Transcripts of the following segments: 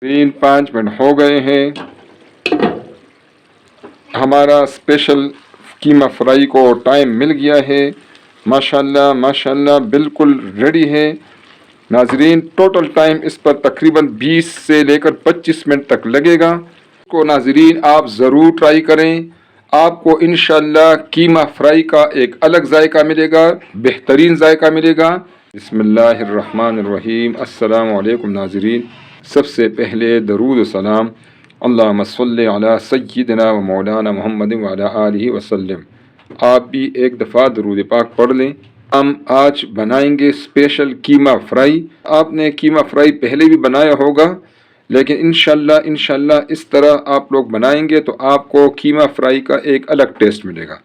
5 minute ہو گئے ہیں. ہمارا اسپیشل قیمہ فرائی کو ٹائم مل گیا ہے. ماشاءاللہ ماشاءاللہ بالکل ریڈی ہے. ناظرین ٹوٹل ٹائم اس پر تقریباً 20 سے لے کر 25 منٹ تک لگے گا. کو ناظرین آپ ضرور ٹرائی کریں. آپ کو انشاءاللہ قیمہ فرائی کا ایک الگ ذائقہ ملے گا، بہترین ذائقہ ملے گا. بسم اللہ الرحمن الرحیم. السلام علیکم ناظرین. سب سے پہلے درود و سلام اللہم صلی علی سیدنا و مولانا محمد وعلی آلہ وسلم. آپ بھی ایک دفعہ درود پاک پڑھ لیں. ہم آج بنائیں گے اسپیشل قیمہ فرائی. آپ نے قیمہ فرائی پہلے بھی بنایا ہوگا، لیکن انشاءاللہ اس طرح آپ لوگ بنائیں گے تو آپ کو قیمہ فرائی کا ایک الگ ٹیسٹ ملے گا.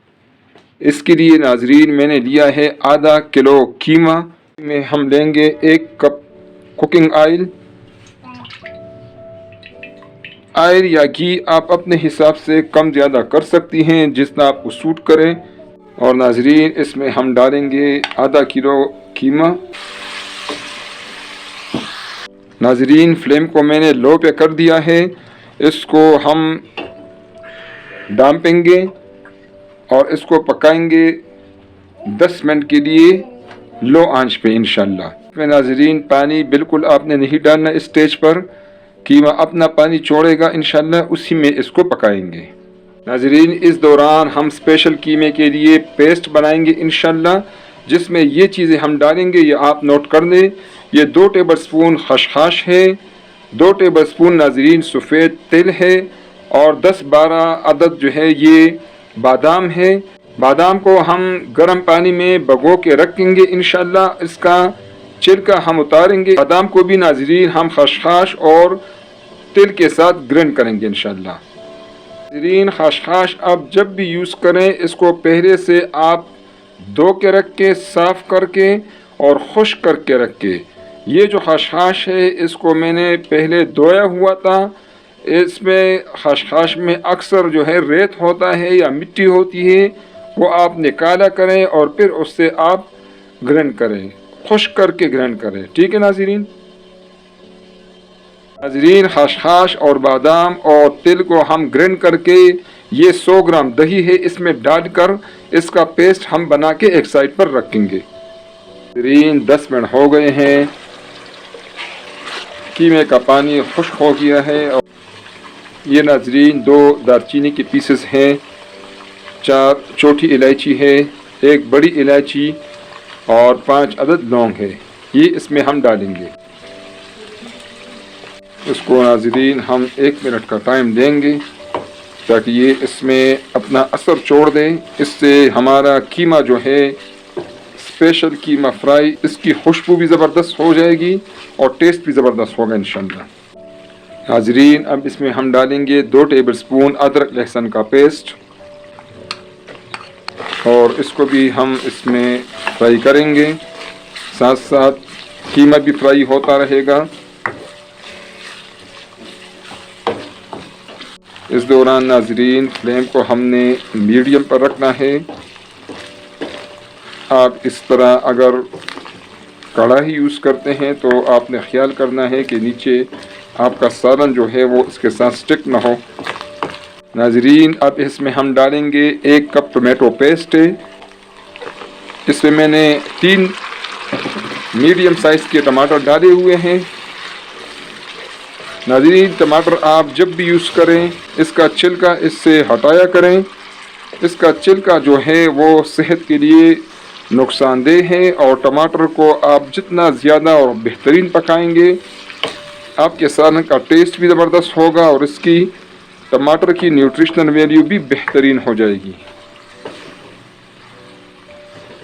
اس کے لیے ناظرین میں نے لیا ہے آدھا کلو قیمہ. میں ہم لیں گے 1 کپ کوکنگ آئل یا گھی آپ اپنے حساب سے کم زیادہ کر سکتی ہیں جتنا آپ کو سوٹ کرے. اور ناظرین اس میں ہم ڈالیں گے آدھا کلو قیمہ. ناظرین فلیم کو میں نے لو پہ کر دیا ہے. اس کو ہم ڈانپیں گے اور اس کو پکائیں گے 10 منٹ کے لیے لو آنچ پہ انشاءاللہ. میں ناظرین پانی بالکل آپ نے نہیں ڈالنا اس سٹیج پر. قیمہ اپنا پانی چھوڑے گا انشاءاللہ، اسی میں اس کو پکائیں گے. ناظرین اس دوران ہم اسپیشل قیمے کے لیے پیسٹ بنائیں گے انشاءاللہ، جس میں یہ چیزیں ہم ڈالیں گے. یہ آپ نوٹ کر لیں. یہ 2 ٹیبل سپون خشخاش ہے، 2 ٹیبل سپون ناظرین سفید تل ہے، اور 10-12 عدد جو ہے یہ بادام ہے. بادام کو ہم گرم پانی میں بھگو کے رکھیں گے انشاءاللہ. اس کا چھلکا ہم اتاریں گے. بادام کو بھی ناظرین ہم خشخاش اور تل کے ساتھ گرینڈ کریں گے انشاءاللہ. ناظرین خشخاش آپ جب بھی یوز کریں اس کو پہلے سے آپ دھو کے رکھ کے، صاف کر کے اور خشک کر کے رکھ کے. یہ جو خشخاش ہے اس کو میں نے پہلے دھویا ہوا تھا. اس میں خشخاش میں اکثر جو ہے ریت ہوتا ہے یا مٹی ہوتی ہے، وہ آپ نکالا کریں اور پھر اس سے آپ گرینڈ کریں، خشک کر کے گرینڈ کریں. ٹھیک ہے ناظرین. ناظرین خشخاش اور بادام اور تل کو ہم گرینڈ کر کے، یہ 100 گرام دہی ہے اس میں ڈال کر اس کا پیسٹ ہم بنا کے ایک سائڈ پر رکھیں گے. ناظرین 10 منٹ ہو گئے ہیں. قیمے کا پانی خشک ہو گیا ہے. اور یہ ناظرین 2 دارچینی کے پیسز ہیں، 4 چھوٹی الائچی ہے، 1 بڑی الائچی اور 5 عدد لونگ ہے. یہ اس میں ہم ڈالیں گے. اس کو ناظرین ہم 1 منٹ کا ٹائم دیں گے تاکہ یہ اس میں اپنا اثر چھوڑ دیں. اس سے ہمارا قیمہ جو ہے اسپیشل قیمہ فرائی، اس کی خوشبو بھی زبردست ہو جائے گی اور ٹیسٹ بھی زبردست ہوگا انشاءاللہ. ناظرین اب اس میں ہم ڈالیں گے 2 ٹیبل سپون ادرک لہسن کا پیسٹ، اور اس کو بھی ہم اس میں فرائی کریں گے. ساتھ ساتھ قیمہ بھی فرائی ہوتا رہے گا. اس دوران ناظرین فلیم کو ہم نے میڈیم پر رکھنا ہے. آپ اس طرح اگر کڑاہی یوز کرتے ہیں تو آپ نے خیال کرنا ہے کہ نیچے آپ کا سالن جو ہے وہ اس کے ساتھ سٹک نہ ہو. ناظرین اب اس میں ہم ڈالیں گے 1 کپ ٹومیٹو پیسٹ ہے. اس میں میں نے 3 میڈیم سائز کے ٹماٹر ڈالے ہوئے ہیں. ناظرین ٹماٹر آپ جب بھی یوز کریں اس کا چھلکا اس سے ہٹایا کریں. اس کا چھلکا جو ہے وہ صحت کے لیے نقصان دہ ہے، اور ٹماٹر کو آپ جتنا زیادہ اور بہترین پکائیں گے آپ کے سالن کا ٹیسٹ بھی زبردست ہوگا اور اس کی ٹماٹر کی نیوٹریشنل ویلیو بھی بہترین ہو جائے گی.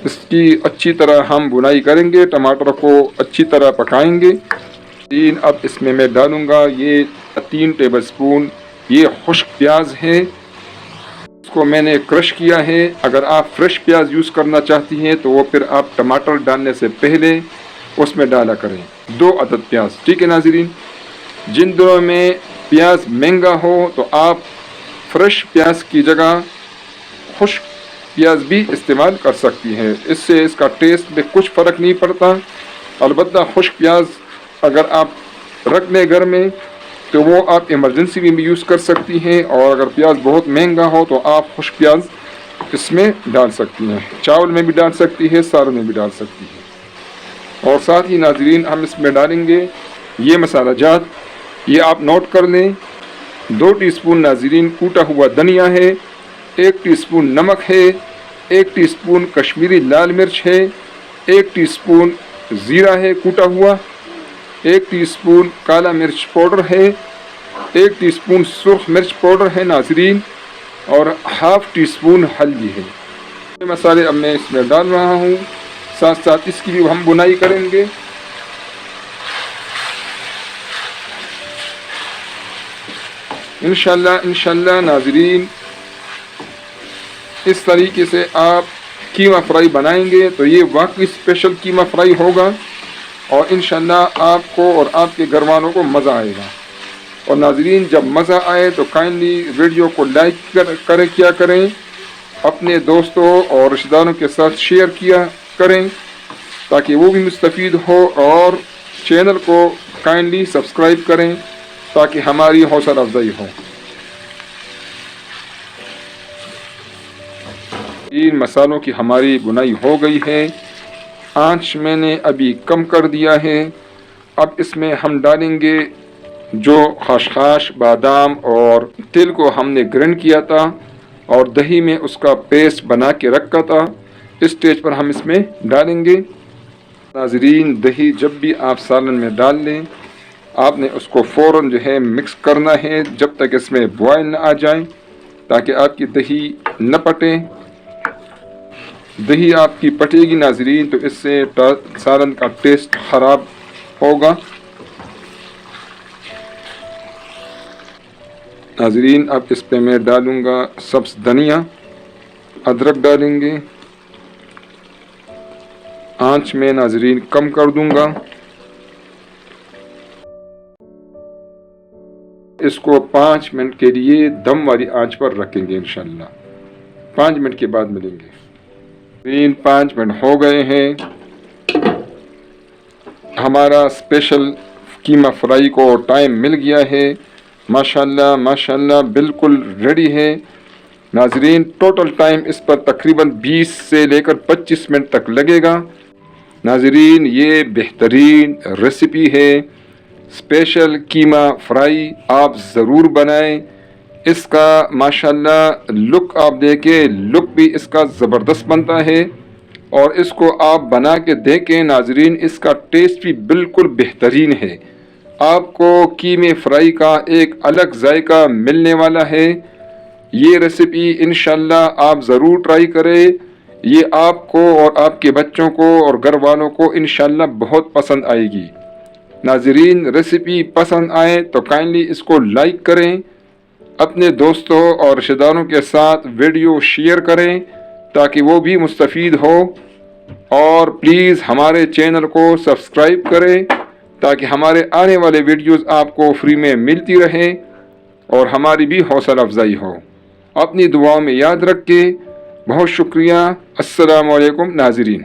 اس کی اچھی طرح ہم بنائی کریں گے، ٹماٹر کو اچھی طرح پکائیں گے. اب اس میں ڈالوں گا یہ 3 ٹیبل سپون یہ خشک پیاز ہے. اس کو میں نے کرش کیا ہے. اگر آپ فریش پیاز یوز کرنا چاہتی ہیں تو وہ پھر آپ ٹماٹر ڈالنے سے پہلے اس میں ڈالا کریں. 2 عدد پیاز. ٹھیک ہے ناظرین. جن دنوں میں پیاز مہنگا ہو تو آپ فریش پیاز کی جگہ خشک پیاز بھی استعمال کر سکتی ہیں. اس سے اس کا ٹیسٹ میں کچھ فرق نہیں پڑتا. البتہ خشک پیاز اگر آپ رکھ لیں گھر میں تو وہ آپ ایمرجنسی میں بھی یوز کر سکتی ہیں، اور اگر پیاز بہت مہنگا ہو تو آپ خشک پیاز اس میں ڈال سکتی ہیں، چاول میں بھی ڈال سکتی ہے، سالن میں بھی ڈال سکتی ہے۔ اور ساتھ ہی ناظرین ہم اس میں ڈالیں گے یہ مسالہ جات، یہ آپ نوٹ کر لیں، 2 ٹی اسپون ناظرین کوٹا ہوا دھنیا ہے، 1 ٹی اسپون نمک ہے، 1 ٹی اسپون کشمیری لال مرچ ہے، 1 ٹی اسپون زیرہ ہے کوٹا ہوا، 1 ٹی اسپون کالا مرچ پاؤڈر ہے، 1 ٹی اسپون سرخ مرچ پاؤڈر ہے ناظرین، اور ½ ٹی اسپون ہلدی ہے۔ یہ مسالے اب میں اس میں ڈال رہا ہوں، ساتھ ساتھ اس کی بھی ہم بنائی کریں گے۔ انشاءاللہ ناظرین اس طریقے سے آپ قیمہ فرائی بنائیں گے تو یہ واقعی اسپیشل قیمہ فرائی ہوگا، اور انشاءاللہ آپ کو اور آپ کے گھر والوں کو مزہ آئے گا۔ اور ناظرین جب مزہ آئے تو کائنڈلی ویڈیو کو لائک کیا کریں، اپنے دوستوں اور رشتہ داروں کے ساتھ شیئر کیا کریں تاکہ وہ بھی مستفید ہو، اور چینل کو کائنڈلی سبسکرائب کریں تاکہ ہماری حوصلہ افزائی ہو۔ ان مسالوں کی ہماری بنائی ہو گئی ہے، آنچ میں نے ابھی کم کر دیا ہے۔ اب اس میں ہم ڈالیں گے جو خشخاش، بادام اور تل کو ہم نے گرینڈ کیا تھا اور دہی میں اس کا پیسٹ بنا کے رکھا تھا، اس سٹیج پر ہم اس میں ڈالیں گے۔ ناظرین دہی جب بھی آپ سالن میں ڈال لیں، آپ نے اس کو فوراً جو ہے مکس کرنا ہے جب تک اس میں بوائل نہ آ جائیں، تاکہ آپ کی دہی نہ پٹے۔ دہی آپ کی پٹے گی ناظرین تو اس سے سالن کا ٹیسٹ خراب ہوگا۔ ناظرین اب اس پہ میں ڈالوں گا سبز دھنیا، ادرک ڈالیں گے، آنچ میں ناظرین کم کر دوں گا۔ اس کو 5 منٹ کے لیے دم والی آنچ پر رکھیں گے انشاءاللہ۔ 5 منٹ کے بعد ملیں گے۔ 5 منٹ ہو گئے ہیں، ہمارا اسپیشل قیمہ فرائی کو ٹائم مل گیا ہے۔ ماشاءاللہ ماشاءاللہ بالکل ریڈی ہے ناظرین۔ ٹوٹل ٹائم اس پر تقریباً 20 سے لے کر 25 منٹ تک لگے گا۔ ناظرین یہ بہترین ریسیپی ہے، اسپیشل قیمہ فرائی، آپ ضرور بنائیں۔ اس کا ماشاءاللہ لک آپ دیکھیں، لک بھی اس کا زبردست بنتا ہے، اور اس کو آپ بنا کے دیکھیں ناظرین، اس کا ٹیسٹ بھی بالکل بہترین ہے۔ آپ کو قیمے فرائی کا ایک الگ ذائقہ ملنے والا ہے۔ یہ ریسیپی انشاءاللہ آپ ضرور ٹرائی کریں، یہ آپ کو اور آپ کے بچوں کو اور گھر والوں کو انشاءاللہ بہت پسند آئے گی۔ ناظرین ریسیپی پسند آئے تو کائنڈلی اس کو لائک کریں، اپنے دوستوں اور رشتہ داروں کے ساتھ ویڈیو شیئر کریں تاکہ وہ بھی مستفید ہو، اور پلیز ہمارے چینل کو سبسکرائب کریں تاکہ ہمارے آنے والے ویڈیوز آپ کو فری میں ملتی رہیں اور ہماری بھی حوصلہ افزائی ہو۔ اپنی دعاؤں میں یاد رکھیں۔ بہت شکریہ۔ السلام علیکم ناظرین۔